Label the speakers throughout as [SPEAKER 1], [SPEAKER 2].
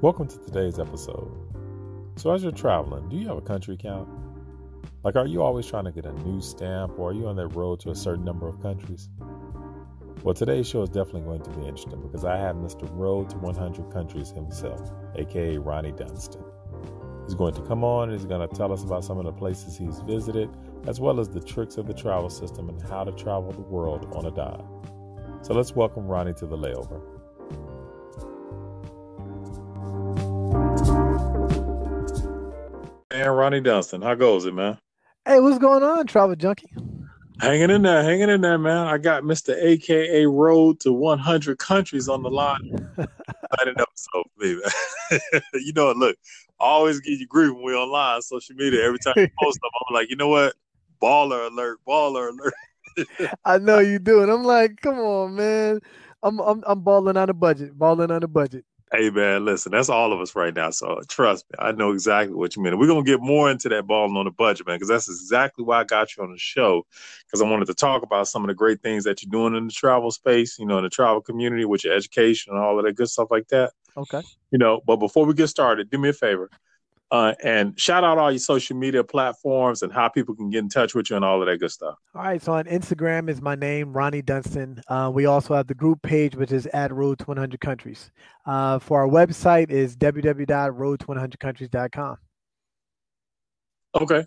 [SPEAKER 1] Welcome to today's episode. So as you're traveling, do you have a country count? Like, are you always trying to get a new stamp, or are you on that road to a certain number of countries? Well, today's show is definitely going to be interesting because I have Mr. Road to 100Countries himself, aka Ronnie Dunston. He's going to come on and he's going to tell us about some of the places he's visited, as well as the tricks of the travel system and how to travel the world on a dime. So let's welcome Ronnie to the Layover. Man, Ronnie Dunston, how goes it, man?
[SPEAKER 2] Hey, what's going on, Travel Junkie?
[SPEAKER 1] Hanging in there, man. I got Mr. AKA Road to 100 Countries on the line. Exciting episode for me, man. You know, look, I always give you grief when we're online, social media. Every time you post them, I'm like, you know what? Baller alert.
[SPEAKER 2] I know you do, and I'm like, come on, man. I'm balling on a budget.
[SPEAKER 1] Hey, man, listen, that's all of us right now. So trust me, I know exactly what you mean. We're going to get more into that balling on a budget, man, because that's exactly why I got you on the show, because I wanted to talk about some of the great things that you're doing in the travel space, you know, in the travel community with your education and all of that good stuff like that.
[SPEAKER 2] Okay.
[SPEAKER 1] You know, but before we get started, do me a favor. And shout out all your social media platforms and how people can get in touch with you and all of that good stuff.
[SPEAKER 2] All right. So on Instagram is my name, Ronnie Dunston. We also have the group page, which is at Road100Countries. For our website is www.road100countries.com.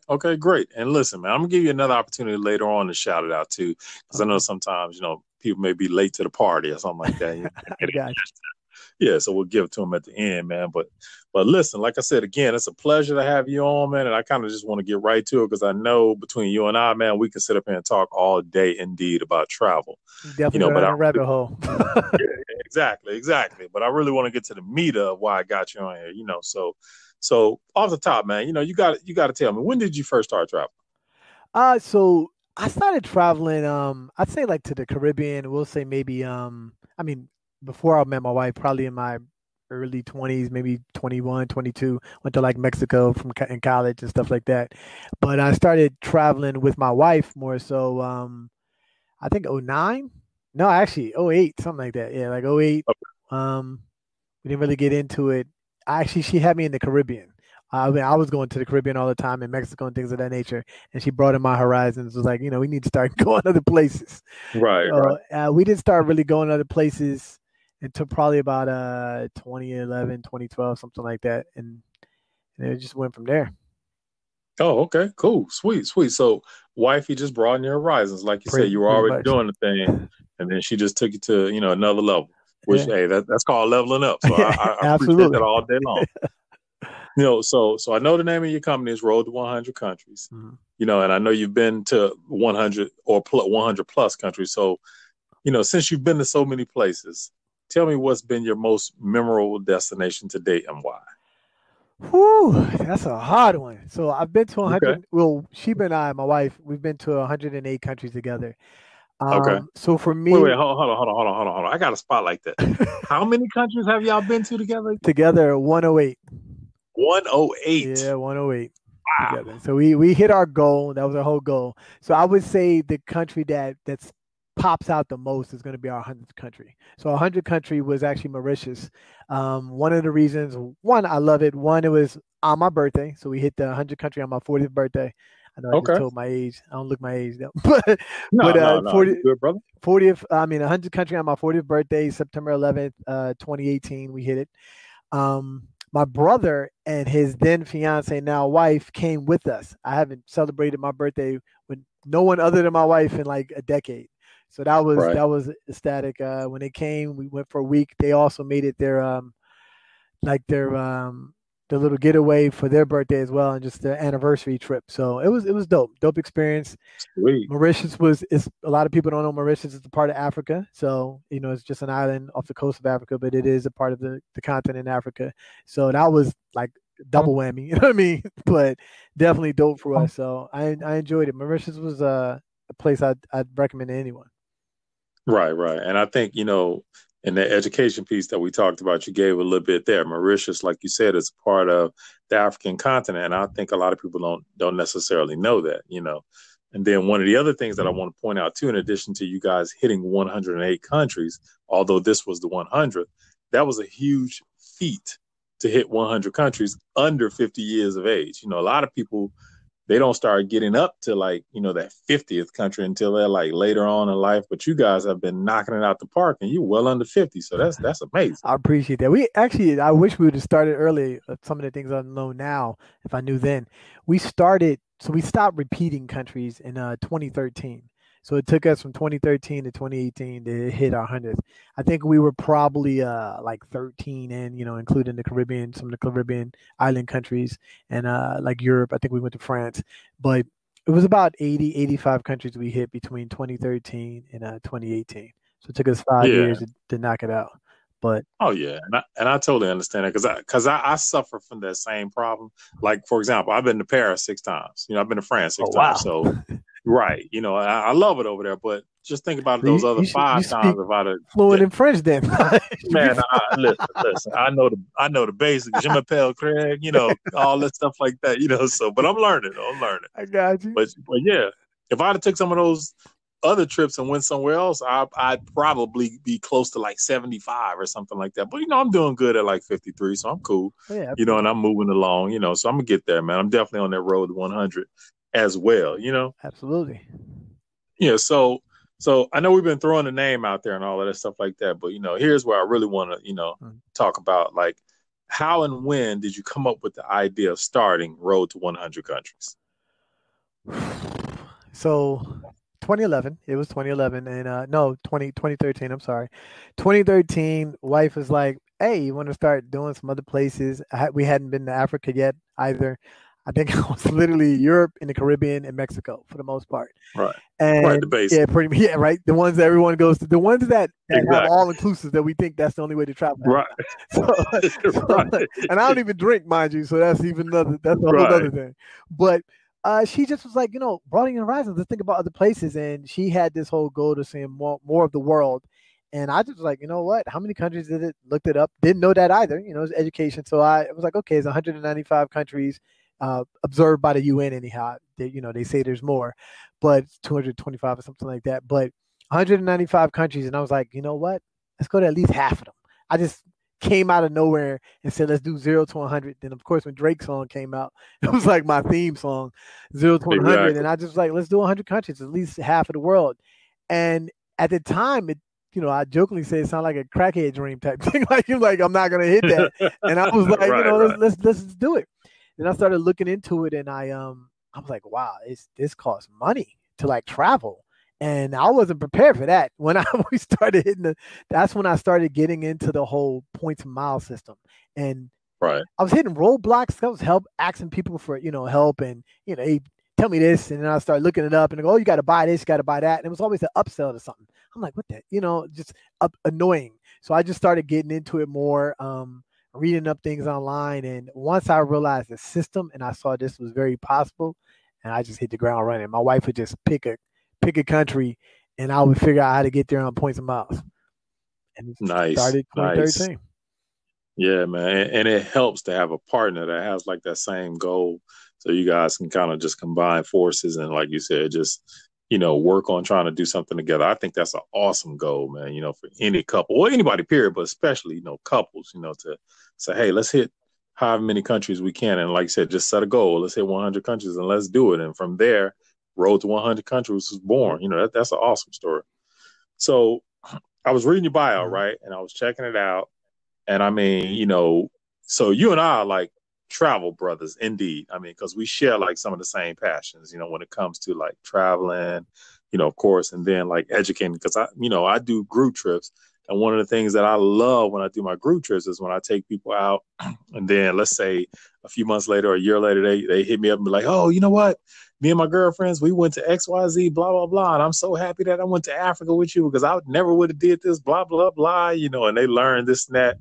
[SPEAKER 1] Okay, great. And listen, man, I'm going to give you another opportunity later on to shout it out too, because I know sometimes, you know, people may be late to the party or something like that. Yeah, so we'll give it to them at the end, man. But listen, like I said, again, it's a pleasure to have you on, man. And I kind of just want to get right to it because I know between you and I, man, we can sit up here and talk all day indeed about travel.
[SPEAKER 2] Definitely go down a rabbit hole.
[SPEAKER 1] Yeah, exactly. But I really want to get to the meat of why I got you on here, you know. So off the top, man, you know, you got to tell me, when did you first start traveling?
[SPEAKER 2] So I started traveling, I'd say like to the Caribbean. We'll say maybe, before I met my wife, probably in my early 20s, maybe 21, 22, went to like Mexico in college and stuff like that. But I started traveling with my wife more so, I think 09. No, actually 08, something like that. Yeah, like 08. We didn't really get into it. She had me in the Caribbean. I was going to the Caribbean all the time, in Mexico and things of that nature. And she brought in my horizons. Was like, you know, we need to start going other places.
[SPEAKER 1] Right.
[SPEAKER 2] We didn't start really going other places until probably about 2011, 2012, something like that. And it just went from there.
[SPEAKER 1] Oh, okay, cool. Sweet. So wifey just broadened your horizons. Like you said, you were already doing the thing, and then she just took you to, you know, another level, which, hey, that's called leveling up. So I appreciate that all day long. You know, so I know the name of your company is Road to 100 Countries, you know, and I know you've been to 100 or 100 plus countries. So, you know, since you've been to so many places, tell me what's been your most memorable destination to date and why.
[SPEAKER 2] Whew, that's a hard one. So I've been to 100. Okay. Well, Sheba and I, my wife, we've been to 108 countries together.
[SPEAKER 1] Okay.
[SPEAKER 2] So for me,
[SPEAKER 1] wait, hold on. I got a spot like that. How many countries have y'all been to together?
[SPEAKER 2] Together, 108.
[SPEAKER 1] 108.
[SPEAKER 2] Yeah, 108.
[SPEAKER 1] Wow.
[SPEAKER 2] Together. So we hit our goal. That was our whole goal. So I would say the country that's pops out the most is going to be our 100th country. So 100th country was actually Mauritius. One of the reasons, one, I love it. One, it was on my birthday. So we hit the 100th country on my 40th birthday. I know I just told my age. I don't look my age though. But
[SPEAKER 1] 40th, good, brother.
[SPEAKER 2] 100th country on my 40th birthday, September 11th, 2018, we hit it. My brother and his then fiance, now wife, came with us. I haven't celebrated my birthday with no one other than my wife in like a decade. So that was ecstatic. When they came, we went for a week. They also made it their little getaway for their birthday as well, and just their anniversary trip. So it was dope experience.
[SPEAKER 1] Sweet.
[SPEAKER 2] Mauritius is a lot of people don't know Mauritius is a part of Africa. So, you know, it's just an island off the coast of Africa, but it is a part of the continent Africa. So that was like double whammy, you know what I mean? But definitely dope for us. So I enjoyed it. Mauritius was a place I'd recommend to anyone.
[SPEAKER 1] Right. And I think, you know, in the education piece that we talked about, you gave a little bit there. Mauritius, like you said, is part of the African continent. And I think a lot of people don't necessarily know that, you know. And then one of the other things that I want to point out, too, in addition to you guys hitting 108 countries, although this was the 100th, that was a huge feat to hit 100 countries under 50 years of age. A lot of people, they don't start getting up to like, that 50th country until they're like later on in life. But you guys have been knocking it out the park and you're well under 50. So that's amazing.
[SPEAKER 2] I appreciate that. I wish we would have started early. Some of the things I know now, if I knew then. We stopped repeating countries in 2013. So it took us from 2013 to 2018 to hit our 100th. I think we were probably like 13 in, including the Caribbean, some of the Caribbean island countries, and like Europe. I think we went to France. But it was about 85 countries we hit between 2013 and 2018. So it took us 5 years to knock it out. But
[SPEAKER 1] oh yeah, and I totally understand it because I suffer from that same problem. Like for example, I've been to Paris 6 times. I've been to France 6 times. So right, I love it over there. But just think about those other 5 times if I'd have
[SPEAKER 2] fluent in French. Then
[SPEAKER 1] man, listen. I know the basics. Je m'appelle Craig. All that stuff like that. So, but I'm learning.
[SPEAKER 2] I got you.
[SPEAKER 1] But yeah, if I'd have took some of those other trips and went somewhere else, I'd probably be close to like 75 or something like that. But I'm doing good at like 53, so I'm cool.
[SPEAKER 2] Yeah,
[SPEAKER 1] and I'm moving along. So I'm gonna get there, man. I'm definitely on that road to 100 as well.
[SPEAKER 2] Absolutely.
[SPEAKER 1] Yeah. So I know we've been throwing the name out there and all of that stuff like that, but here's where I really want to talk about like how and when did you come up with the idea of starting Road to 100 Countries?
[SPEAKER 2] So 2011. It was 2011 and 2013. I'm sorry. 2013, wife was like, hey, you want to start doing some other places? We hadn't been to Africa yet either. I think I was literally Europe and the Caribbean and Mexico for the most part.
[SPEAKER 1] Right.
[SPEAKER 2] And
[SPEAKER 1] right, the base.
[SPEAKER 2] Yeah, right. The ones that everyone goes to, the ones that exactly. have all inclusive that we think that's the only way to travel.
[SPEAKER 1] Right.
[SPEAKER 2] Right. And I don't even drink, mind you. So that's even that's a whole other thing. But she just was like, broadening horizons. Let's think about other places. And she had this whole goal to seeing more of the world. And I just was like, you know what? How many countries did it? Looked it up. Didn't know that either. It's education. So I was like, okay, it's 195 countries observed by the UN anyhow. They say there's more, but 225 or something like that. But 195 countries. And I was like, you know what? Let's go to at least half of them. I just came out of nowhere and said, let's do 0 to 100. Then, of course, when Drake's song came out, it was like my theme song, 0 to 100. Exactly. And I just was like, let's do 100 countries, at least half of the world. And at the time, I jokingly say it sounded like a crackhead dream type thing. I'm not going to hit that. And I was like, let's do it. Then I started looking into it, and I was like, wow, this costs money to like travel. And I wasn't prepared for that. When we started hitting that's when I started getting into the whole points and miles system. And
[SPEAKER 1] right.
[SPEAKER 2] I was hitting roadblocks. I was asking people for, help and, hey, tell me this. And then I started looking it up and I go, oh, you got to buy this, you got to buy that. And it was always an upsell to something. I'm like, what the, just annoying. So I just started getting into it more, reading up things online. And once I realized the system and I saw this was very possible, and I just hit the ground running. My wife would just pick a country and I would figure out how to get there on points and miles. And it started 2013.
[SPEAKER 1] Nice. Yeah, man. And it helps to have a partner that has like that same goal. So you guys can kind of just combine forces and, like you said, just, work on trying to do something together. I think that's an awesome goal, man, for any couple or anybody, period, but especially, couples, to say, hey, let's hit however many countries we can. And like you said, just set a goal. Let's hit 100 countries and let's do it. And from there, Road to 100 Countries was born. That's an awesome story. So I was reading your bio, right? And I was checking it out. And I mean, so you and I are like travel brothers, indeed. I mean, because we share like some of the same passions, when it comes to like traveling, of course, and then like educating, because I do group trips. And one of the things that I love when I do my group trips is when I take people out and then let's say a few months later or a year later, they hit me up and be like, oh, you know what? Me and my girlfriends, we went to XYZ, blah, blah, blah. And I'm so happy that I went to Africa with you because I never would have did this, blah, blah, blah, and they learned this and that.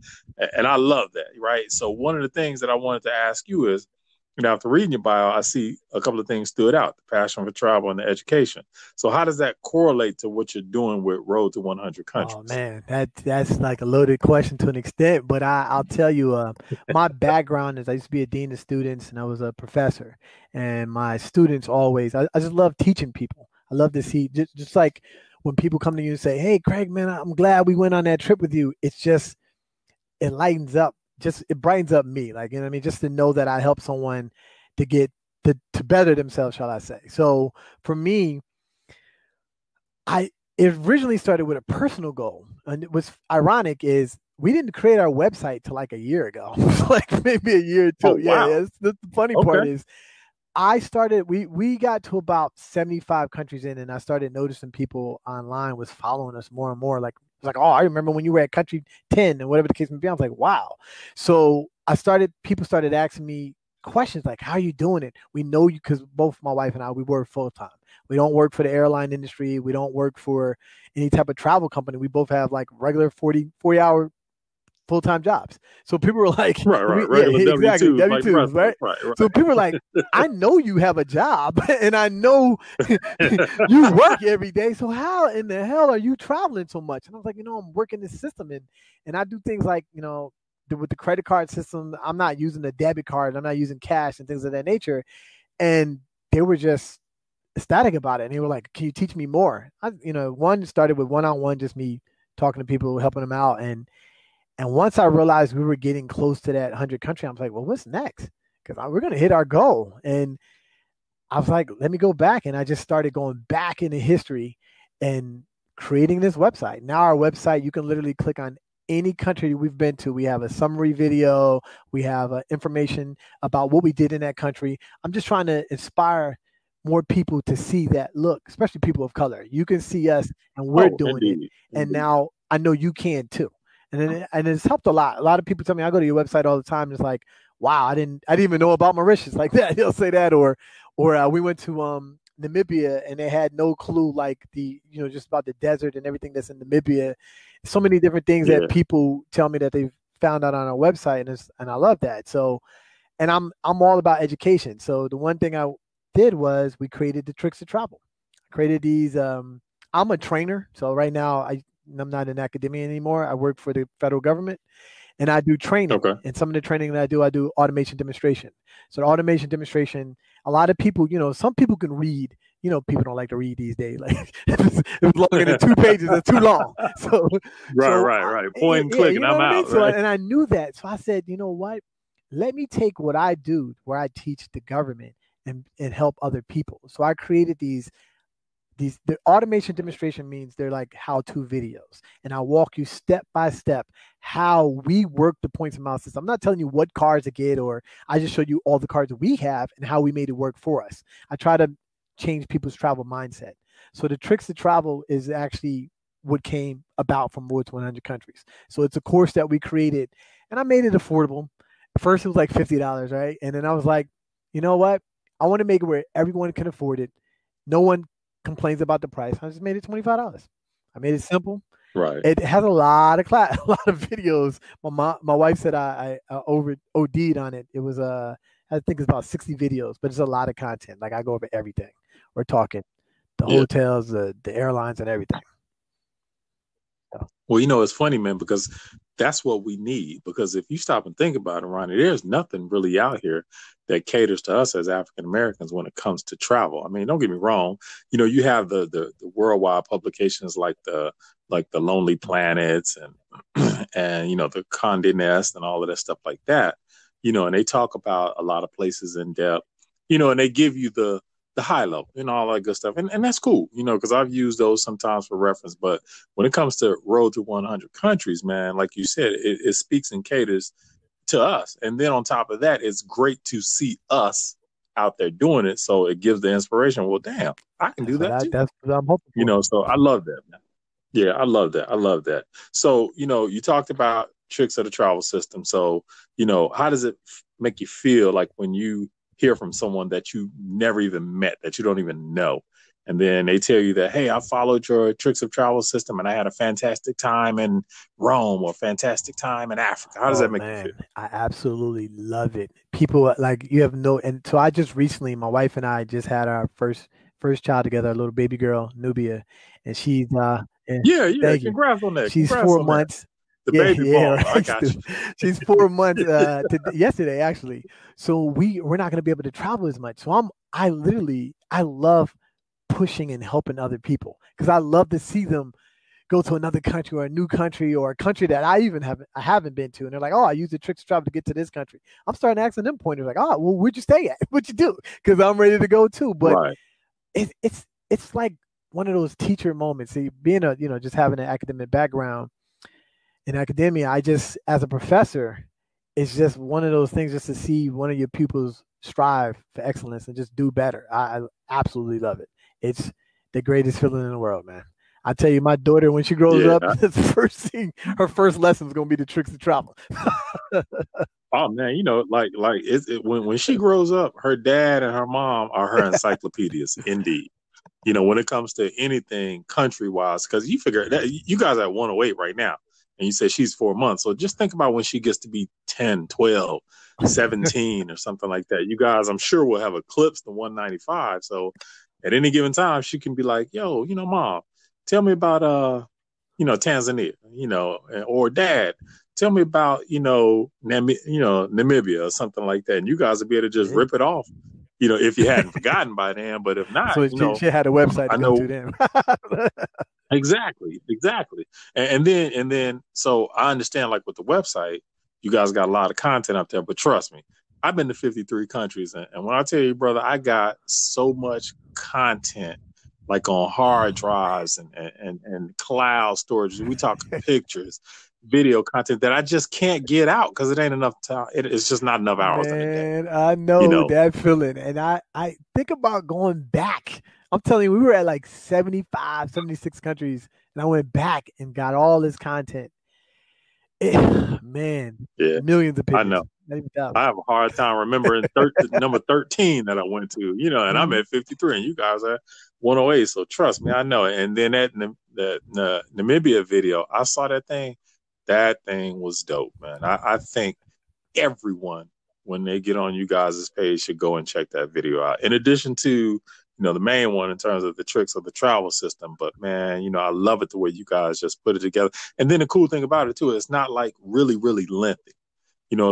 [SPEAKER 1] And I love that, right? So one of the things that I wanted to ask you is, after reading your bio, I see a couple of things stood out, the passion for travel and the education. So how does that correlate to what you're doing with Road to 100 Countries?
[SPEAKER 2] Oh, man, that's like a loaded question to an extent. But I'll tell you, my background is I used to be a dean of students and I was a professor. And my students always, I just love teaching people. I love to see, just like when people come to you and say, hey, Craig, man, I'm glad we went on that trip with you. It's just, it lightens up it brightens up me. Like, you know what I mean? Just to know that I help someone to get to better themselves, shall I say. So for me, it originally started with a personal goal. And it was ironic is we didn't create our website till like a year ago, like maybe a year or two.
[SPEAKER 1] Oh, wow.
[SPEAKER 2] Yeah. The funny part is we got to about 75 countries in, and I started noticing people online was following us more and more. Like, it's like, oh, I remember when you were at country 10 and whatever the case may be. I was like, wow. So people started asking me questions like, how are you doing it? We know you, because both my wife and I, we work full time. We don't work for the airline industry. We don't work for any type of travel company. We both have like regular 40-hour full-time jobs. So people were like,
[SPEAKER 1] regular
[SPEAKER 2] exactly,
[SPEAKER 1] W-2s,
[SPEAKER 2] right? So people were like, I know you have a job and I know you work every day. So how in the hell are you traveling so much? And I was like, I'm working this system and I do things like, with the credit card system, I'm not using a debit card. I'm not using cash and things of that nature. And they were just ecstatic about it. And they were like, can you teach me more? One started with one-on-one, just me talking to people, helping them out. And once I realized we were getting close to that 100 country, I was like, well, what's next? Because we're going to hit our goal. And I was like, let me go back. And I just started going back into history and creating this website. Now our website, you can literally click on any country we've been to. We have a summary video. We have information about what we did in that country. I'm just trying to inspire more people to see that, look, especially people of color. You can see us and we're doing it. And now I know you can too. And it's helped a lot. A lot of people tell me, I go to your website all the time. And it's like, wow, I didn't even know about Mauritius like that. They'll say that. Or we went to Namibia and they had no clue, like just about the desert and everything that's in Namibia. So many different things that people tell me that they've found out on our website. And I love that. So, and I'm all about education. So the one thing I did was we created the Tricks of Travel. I created these. I'm a trainer. So right now I'm not in academia anymore. I work for the federal government and I do training. Okay. And some of the training that I do automation demonstration. So the automation demonstration, a lot of people, some people can read. People don't like to read these days. Like if it's longer than 2 pages, it's too long. So
[SPEAKER 1] right. Point and click, and I'm out.
[SPEAKER 2] So, and I knew that. So I said, you know what? Let me take what I do, where I teach the government, and help other people. So I created the automation demonstration means they're like how-to videos. And I'll walk you step by step how we work the points and miles system. I'm not telling you what cards to get, or I just showed you all the cards that we have and how we made it work for us. I try to change people's travel mindset. So the Tricks to Travel is actually what came about from Roadto100Countries. So it's a course that we created and I made it affordable. First it was like $50, right? And then I was like, you know what? I want to make it where everyone can afford it. No one complains about the price. I just made it $25. I made it simple.
[SPEAKER 1] Right.
[SPEAKER 2] It has a lot of videos. My wife said I OD'd on it. It was I think it's about 60 videos, but it's a lot of content. Like I go over everything. We're talking the hotels, the airlines, and everything.
[SPEAKER 1] So. Well, it's funny, man, because that's what we need. Because if you stop and think about it, Ronnie, there's nothing really out here that caters to us as African Americans when it comes to travel. I mean, don't get me wrong. You have the worldwide publications like the Lonely Planets and the Condé Nast and all of that stuff like that. And they talk about a lot of places in depth. And they give you the high level and all that good stuff. And that's cool, because I've used those sometimes for reference. But when it comes to Roadto100Countries, man, like you said, it speaks and caters to us. And then on top of that, it's great to see us out there doing it. So it gives the inspiration. Well, damn, I can do that too.
[SPEAKER 2] That's what I'm hoping for.
[SPEAKER 1] So I love that, man. Yeah, I love that. So, you talked about Tricks of the Travel System. So, how does it make you feel like when you hear from someone that you never even met, that you don't even know, and then they tell you that, hey, I followed your Tricks of Travel System and I had a fantastic time in Rome or fantastic time in Africa? How does that make you feel?
[SPEAKER 2] I absolutely love it. People like and so I just recently, my wife and I just had our first child together, a little baby girl, Nubia, and she's
[SPEAKER 1] congrats on that.
[SPEAKER 2] She's 4 months.
[SPEAKER 1] The baby ball.
[SPEAKER 2] Right.
[SPEAKER 1] I got you.
[SPEAKER 2] She's 4 months yesterday, actually. So we're not going to be able to travel as much. So I love pushing and helping other people because I love to see them go to another country or a new country or a country that I haven't been to, and they're like, "Oh, I use the Tricks to Travel to get to this country." I'm starting asking them pointers like, "Oh, well, where'd you stay at? What'd you do?" Because I'm ready to go too. But
[SPEAKER 1] Right.
[SPEAKER 2] it's like one of those teacher moments. See, being just having an academic background in academia, as a professor, it's just one of those things just to see one of your pupils strive for excellence and just do better. I absolutely love it. It's the greatest feeling in the world, man. I tell you, my daughter, when she grows up, the first thing, her first lesson is going to be the Tricks to Travel.
[SPEAKER 1] Oh man, when she grows up, her dad and her mom are her encyclopedias, indeed. When it comes to anything country wise, because you figure that you guys are at 108 right now, and you said she's 4 months. So just think about when she gets to be 10, 12, 17 or something like that. You guys, I'm sure, will have eclipsed the 195. So at any given time, she can be like, "Yo, Mom, tell me about Tanzania, or Dad, tell me about Namibia or something like that." And you guys will be able to just rip it off, if you hadn't forgotten by then. But if not,
[SPEAKER 2] so she had a website to go to them.
[SPEAKER 1] Exactly. And then so I understand, like with the website, you guys got a lot of content up there, but trust me, I've been to 53 countries, and when I tell you, brother, I got so much content, like on hard drives and cloud storage. We talk pictures, video content that I just can't get out because it ain't enough time. It's just not enough hours in a day.
[SPEAKER 2] Man, I know that feeling. And I think about going back. I'm telling you, we were at like 75, 76 countries, and I went back and got all this content. Millions of pictures.
[SPEAKER 1] I know. I have a hard time remembering number 13 that I went to, and I'm at 53, and you guys are 108. So trust me, I know. And then the Namibia video, I saw that thing. That thing was dope, man. I think everyone, when they get on you guys' page, should go and check that video out. In addition to, the main one in terms of the tricks of the travel system. But man, I love it the way you guys just put it together. And then the cool thing about it too, it's not like really, really lengthy.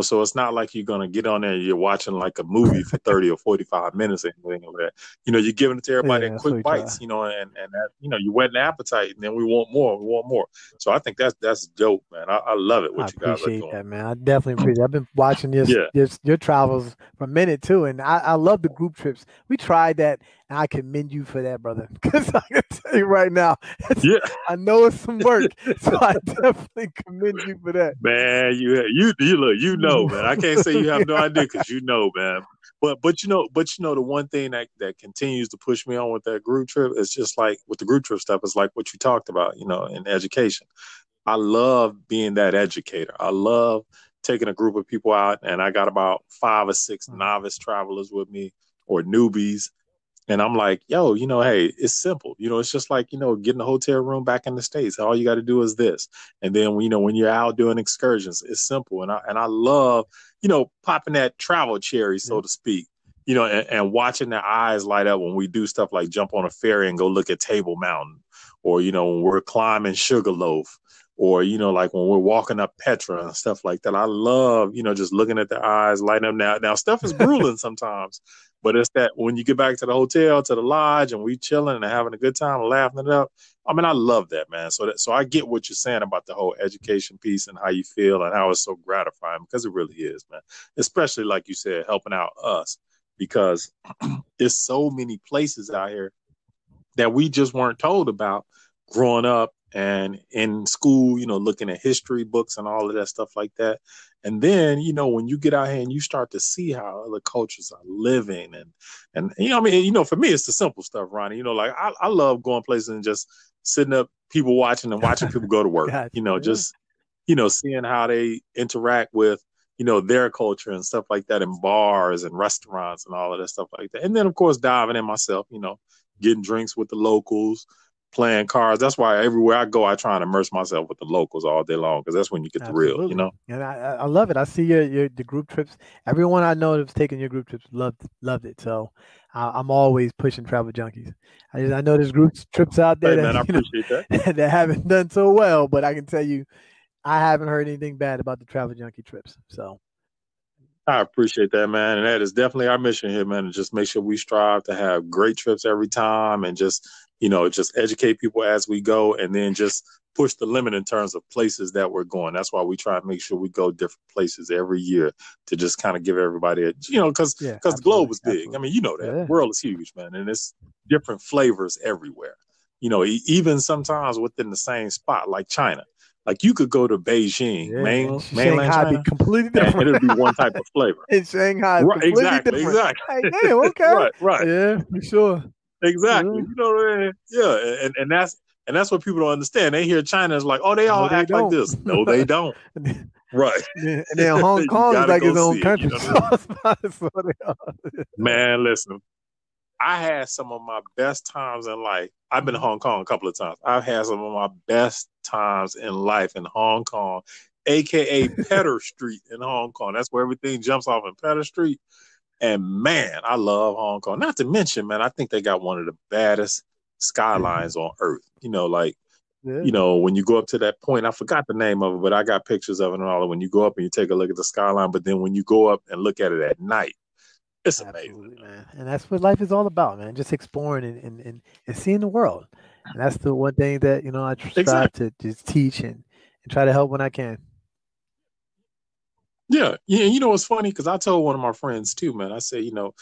[SPEAKER 1] So it's not like you're going to get on there and you're watching like a movie for 30 or 45 minutes or anything like that. You're giving it to everybody in quick bites, and that, you whet an appetite, and then we want more. So I think that's dope, man. I love it, what you guys are doing.
[SPEAKER 2] I appreciate that, man. I definitely appreciate it. I've been watching your travels for a minute too, and I love the group trips. We tried that, and I commend you for that, brother, because I can tell you right now, I know it's some work, so I definitely commend you for that.
[SPEAKER 1] Man, you look, man. I can't say you have no idea because man. But the one thing that continues to push me on with that group trip is just like with the group trip stuff, is like what you talked about, in education. I love being that educator. I love taking a group of people out, and I got about 5 or 6 novice travelers with me, or newbies. And I'm like, yo, hey, it's simple. It's just like, getting a hotel room back in the States. All you got to do is this. And then, when you're out doing excursions, it's simple. And I love, popping that travel cherry, so to speak, and watching their eyes light up when we do stuff like jump on a ferry and go look at Table Mountain, or, when we're climbing Sugarloaf, or, like when we're walking up Petra and stuff like that. I love, just looking at their eyes lighting up. Now stuff is grueling sometimes. But it's that when you get back to the hotel, to the lodge, and we chilling and having a good time and laughing it up. I mean, I love that, man. So I get what you're saying about the whole education piece and how you feel and how it's so gratifying, because it really is, man. Especially, like you said, helping out us, because there's so many places out here that we just weren't told about growing up and in school, looking at history books and all of that stuff like that. And then, when you get out here and you start to see how other cultures are living and for me, it's the simple stuff, Ronnie. Like I love going places and just sitting up, people watching people go to work, just, seeing how they interact with, their culture and stuff like that in bars and restaurants and all of that stuff like that. And then, of course, diving in myself, getting drinks with the locals, playing cards. That's why everywhere I go, I try and immerse myself with the locals all day long, because that's when you get the real,
[SPEAKER 2] And I love it. I see the group trips. Everyone I know that's taken your group trips loved it. So I'm always pushing Travel Junkies. I know there's group trips out there
[SPEAKER 1] I appreciate that.
[SPEAKER 2] that haven't done so well, but I can tell you, I haven't heard anything bad about the Travel Junkie trips. So
[SPEAKER 1] I appreciate that, man. And that is definitely our mission here, man, to just make sure we strive to have great trips every time, and just, just educate people as we go, and then just push the limit in terms of places that we're going. That's why we try to make sure we go different places every year to just kind of give everybody because the globe is big.
[SPEAKER 2] Absolutely.
[SPEAKER 1] I mean, you know that. The world is huge, man. And it's different flavors everywhere. Even sometimes within the same spot, like China. Like you could go to Beijing, mainland China,
[SPEAKER 2] be completely different.
[SPEAKER 1] And it'll be one type of flavor.
[SPEAKER 2] In Shanghai, right, completely different.
[SPEAKER 1] Exactly.
[SPEAKER 2] Like, damn, okay.
[SPEAKER 1] Right.
[SPEAKER 2] Yeah, for sure.
[SPEAKER 1] Exactly. You know what I mean? Yeah. And that's what people don't understand. They hear China is like, oh, they all act like this. No, they don't. Right.
[SPEAKER 2] And then Hong Kong is like its own country.
[SPEAKER 1] Man, listen. I had some of my best times in life. I've been to Hong Kong a couple of times. I've had some of my best times in life in Hong Kong, a.k.a. Pedder Street in Hong Kong. That's where everything jumps off in Pedder Street. And, man, I love Hong Kong. Not to mention, man, I think they got one of the baddest skylines on Earth. When you go up to that point, I forgot the name of it, but I got pictures of it and all. When you go up and you take a look at the skyline, but then when you go up and look at it at night, it's amazing,
[SPEAKER 2] man. And that's what life is all about, man. Just exploring and seeing the world. And that's the one thing that, I strive to just teach and try to help when I can.
[SPEAKER 1] Yeah. It's funny because I told one of my friends too, man. I said, you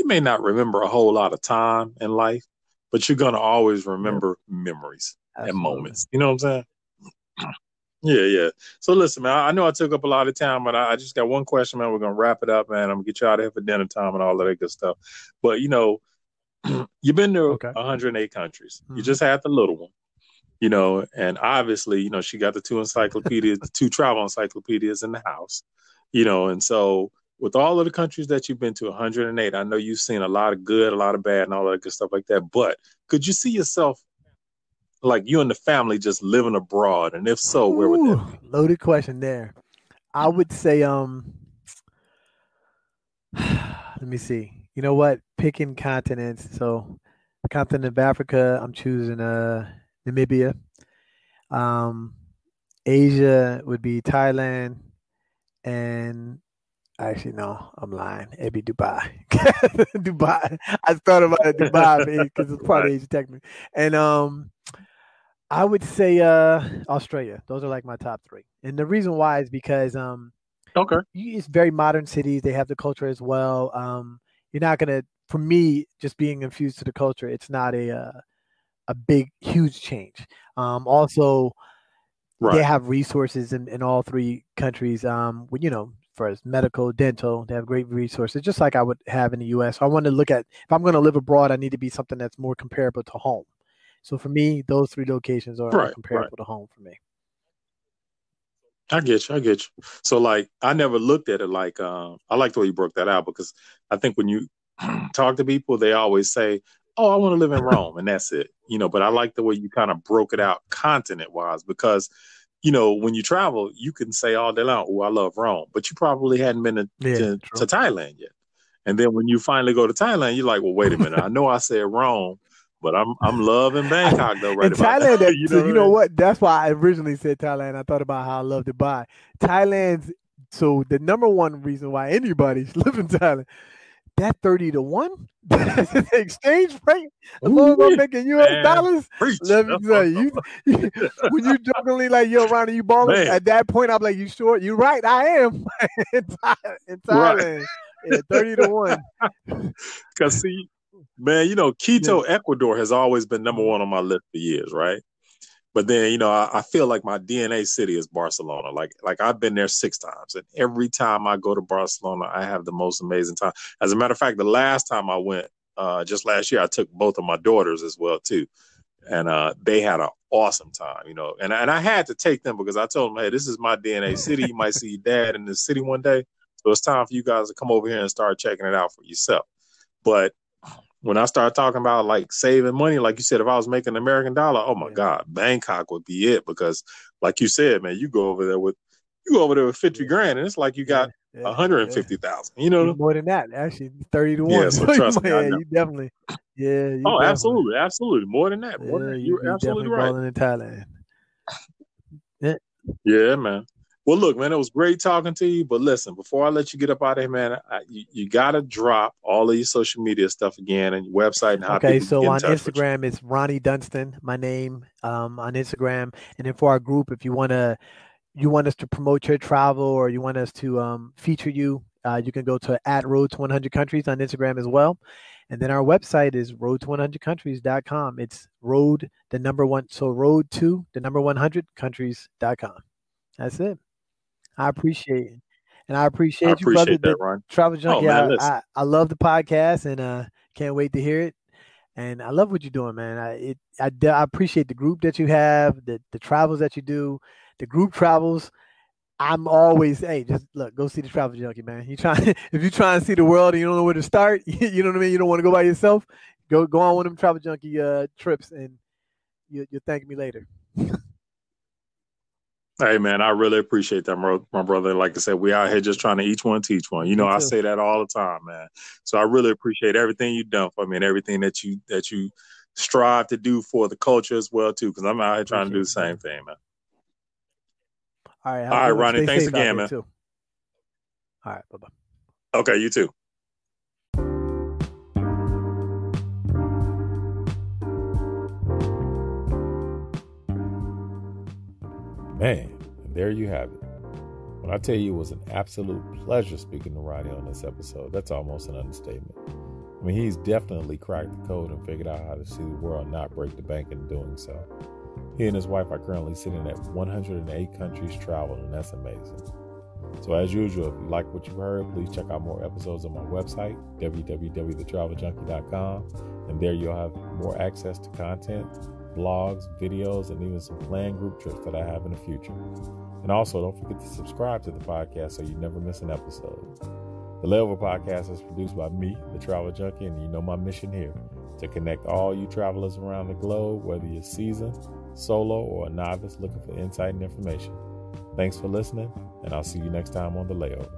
[SPEAKER 1] may not remember a whole lot of time in life, but you're going to always remember memories and moments. You know what I'm saying? Yeah. So listen, man, I know I took up a lot of time, but I just got one question, man. We're going to wrap it up, man. I'm going to get you out of here for dinner time and all of that good stuff. But, you've been to 108 countries. Mm-hmm. You just had the little one, and obviously, she got the two encyclopedias, the two travel encyclopedias in the house, and so with all of the countries that you've been to, 108, I know you've seen a lot of good, a lot of bad and all that good stuff like that. But could you see yourself like you and the family just living abroad? And if so, where would that be?
[SPEAKER 2] Loaded question there. I would say, let me see. You know what? Picking continents. So the continent of Africa, I'm choosing Namibia. Asia would be Thailand. And actually, no, I'm lying. It'd be Dubai. Dubai. I thought about it, Dubai, because it's part of Asia technically. And I would say Australia. Those are like my top three. And the reason why is because it's very modern cities. They have the culture as well. You're not going to, for me, just being infused to the culture, it's not a big, huge change. Also, they have resources in all three countries. For medical, dental, they have great resources, just like I would have in the U.S. So I want to look at, if I'm going to live abroad, I need to be something that's more comparable to home. So for me, those three locations are comparable to home for me.
[SPEAKER 1] I get you. So like, I never looked at it like, I like the way you broke that out, because I think when you talk to people, they always say, oh, I want to live in Rome, and that's it. But I like the way you kind of broke it out continent wise, because when you travel, you can say all day long, oh, I love Rome, but you probably hadn't been to Thailand yet. And then when you finally go to Thailand, you're like, well, wait a minute. I know I said Rome, but I'm loving Bangkok though, right?
[SPEAKER 2] Thailand, you know what? That's why I originally said Thailand. I thought about how I love Dubai. Thailand's, so the number one reason why anybody's living in Thailand, that 30-1, that's the exchange rate. As long as I'm making U.S. dollars, let me tell you, when you jokingly like, yo, Ronnie, you balling? At that point, I'm like, you sure? You're right, I am. in Thailand, yeah, 30-1.
[SPEAKER 1] Because see, man, Quito, Ecuador has always been number one on my list for years, right? But then, I feel like my DNA city is Barcelona. Like I've been there 6 times. And every time I go to Barcelona, I have the most amazing time. As a matter of fact, the last time I went, just last year, I took both of my daughters as well, too. And they had an awesome time, And I had to take them because I told them, hey, this is my DNA city. You might see Dad in this city one day. So it's time for you guys to come over here and start checking it out for yourself. But when I start talking about like saving money, like you said, if I was making an American dollar, oh my God, Bangkok would be it, because like you said, man, you go over there with 50 grand and it's like you got 150,000,
[SPEAKER 2] more than that, actually 30-1.
[SPEAKER 1] Yeah, so trust me,
[SPEAKER 2] you definitely. Yeah.
[SPEAKER 1] Absolutely. More than that. You're absolutely right.
[SPEAKER 2] Balling in Thailand.
[SPEAKER 1] Yeah, man. Well, look, man, it was great talking to you. But listen, before I let you get up out of here, man, you got to drop all of your social media stuff again and your website and how people
[SPEAKER 2] so
[SPEAKER 1] get in
[SPEAKER 2] on
[SPEAKER 1] touch with you.
[SPEAKER 2] Instagram, it's Ronnie Dunston, my name, on Instagram. And then for our group, if you want us to promote your travel or you want us to feature you, you can go to @Road100Countries on Instagram as well. And then our website is Road100Countries.com. It's road, the number one. So road to the number 100countries.com. That's it. I appreciate it. And I appreciate you, brother,
[SPEAKER 1] Appreciate that,
[SPEAKER 2] the
[SPEAKER 1] Ron.
[SPEAKER 2] Travel Junkie.
[SPEAKER 1] Man, listen.
[SPEAKER 2] I love the podcast and can't wait to hear it. And I love what you're doing, man. I appreciate the group that you have, the travels that you do, the group travels. I'm always, hey, just look, go see the Travel Junkie, man. If you're trying to see the world and you don't know where to start, you know what I mean? You don't want to go by yourself, go on one of them Travel Junkie trips and you'll thank me later.
[SPEAKER 1] Hey, man, I really appreciate that, my brother. Like I said, we out here just trying to each one teach one. You know, I say that all the time, man. So I really appreciate everything you've done for me and everything that you strive to do for the culture as well, too, because I'm out here trying to do the same thing, man.
[SPEAKER 2] All right.
[SPEAKER 1] All right, Ronnie. Thanks again, man.
[SPEAKER 2] Too. All right. Bye-bye.
[SPEAKER 1] Okay, you too.
[SPEAKER 3] Man, and there you have it. When I tell you it was an absolute pleasure speaking to Ronnie on this episode, that's almost an understatement. I mean, he's definitely cracked the code and figured out how to see the world and not break the bank in doing so. He and his wife are currently sitting at 108 countries traveled, and that's amazing. So as usual, if you like what you've heard, please check out more episodes on my website, www.thetraveljunkie.com, and there you'll have more access to content, blogs, videos, and even some planned group trips that I have in the future. And also, don't forget to subscribe to the podcast so you never miss an episode. The Layover Podcast is produced by me, the Travel Junkie, and you know my mission here, to connect all you travelers around the globe, whether you're seasoned, solo, or a novice looking for insight and information. Thanks for listening, and I'll see you next time on The Layover.